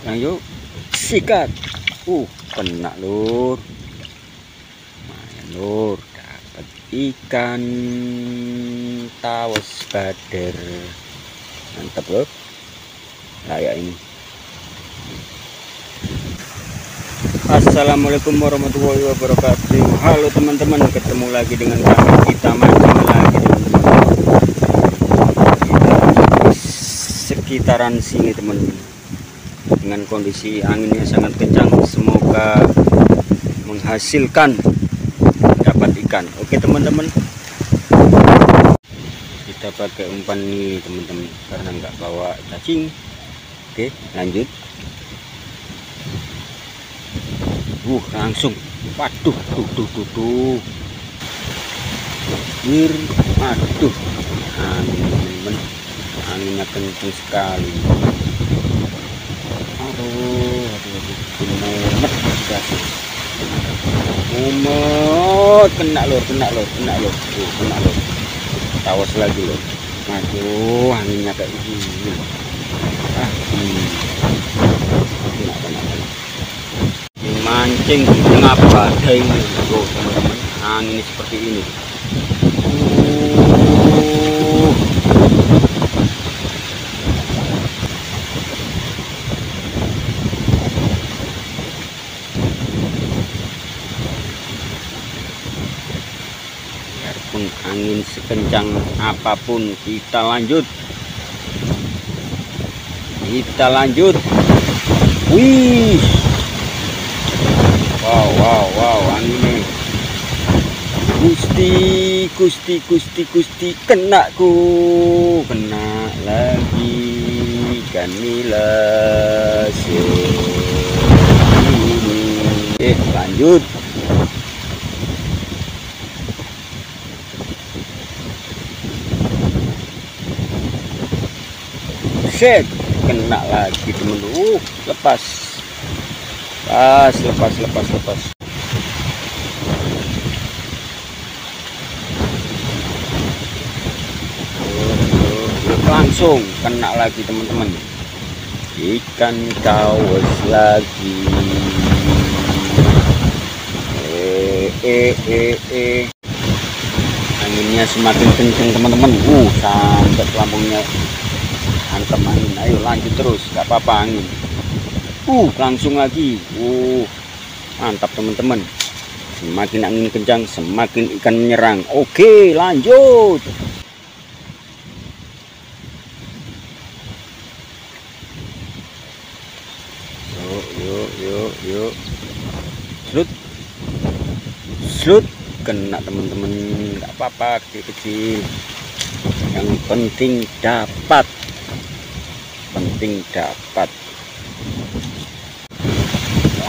Lanjut sikat. Kena lur. Lumayan lur, dapat ikan tawes bader. Mantap lur. Kayak ini. Assalamualaikum warahmatullahi wabarakatuh. Halo teman-teman, ketemu lagi dengan kami. Kita mancing lagi teman-teman. Sekitaran sini teman-teman. Dengan kondisi anginnya sangat kencang, semoga menghasilkan dapat ikan. Oke teman-teman, kita pakai umpan ini teman-teman karena nggak bawa cacing. Oke, lanjut. Langsung, waduh, tuh. Aduh, anginnya kencang sekali. Mumet, kena lor. Tawas lagi lor. Aduh, anginnya kayak gini. Kena. Mancing di tengah badai ini, teman-teman. Angin seperti ini. Biarpun angin sekencang apapun, kita lanjut. Wih. Wow, anginnya. Gusti, kena lagi ikan nila ini. Lanjut. Set, kena lagi temen. Lepas. Langsung kena lagi teman-teman. Ikan tawes lagi. Anginnya semakin kencang teman-teman. Sampai lambungnya hantam angin. Ayo lanjut terus, nggak apa-apa angin. Langsung lagi. Mantap teman-teman. Semakin angin kencang, semakin ikan menyerang. Oke, lanjut. Yuk. Slut. Kena teman-teman. Nggak apa-apa, kecil-kecil. Yang penting dapat.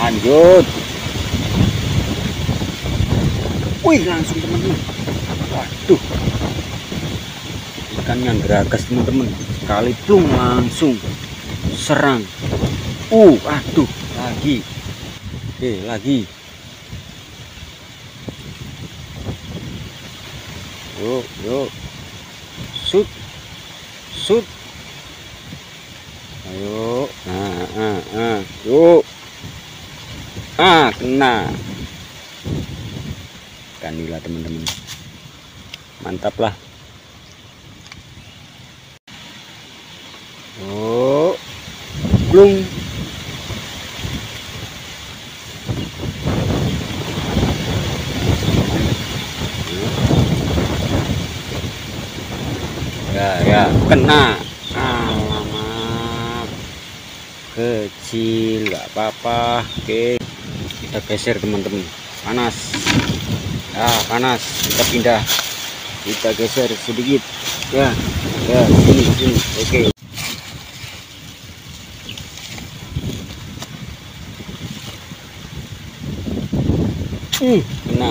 Lanjut. Langsung teman-teman. Waduh, ikan yang geragas teman-teman. Sekali plung langsung serang. Aduh, lagi. Lagi. Yuk. Shoot. Ayo. Yuk. Kena. Kanila teman-teman. Mantap lah. Plung. Ya, kena. Alamak, kecil, nggak apa-apa. Oke, kita geser teman-teman. Panas, kita pindah, kita geser sedikit. Ya, sini. Oke. Kena.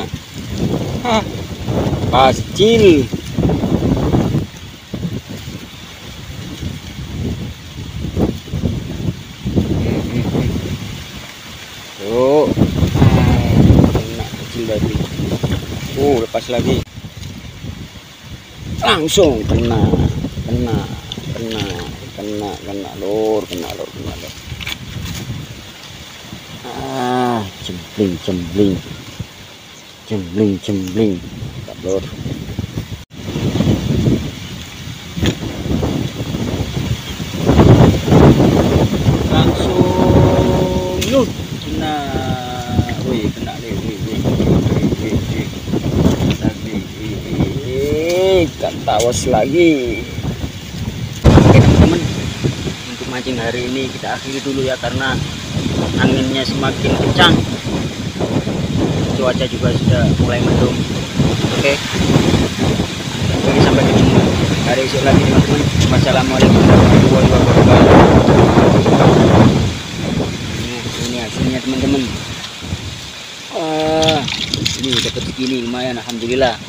Kecil. Kena kecil lagi. Lepas lagi. Langsung kena lor. Jembling, jembling, jembling, jembling, mantap lor. Langsung yuk kena, wih kena nih, ikan tawas lagi. Oke teman-teman, untuk mancing hari ini kita akhiri dulu ya, karena anginnya semakin kencang, cuaca juga sudah mulai mendung. Oke, sampai ketemu hari esok lagi teman-teman. Wassalamualaikum warahmatullahi wabarakatuh. Ini hasilnya teman-teman. Ini dapat segini lumayan, alhamdulillah.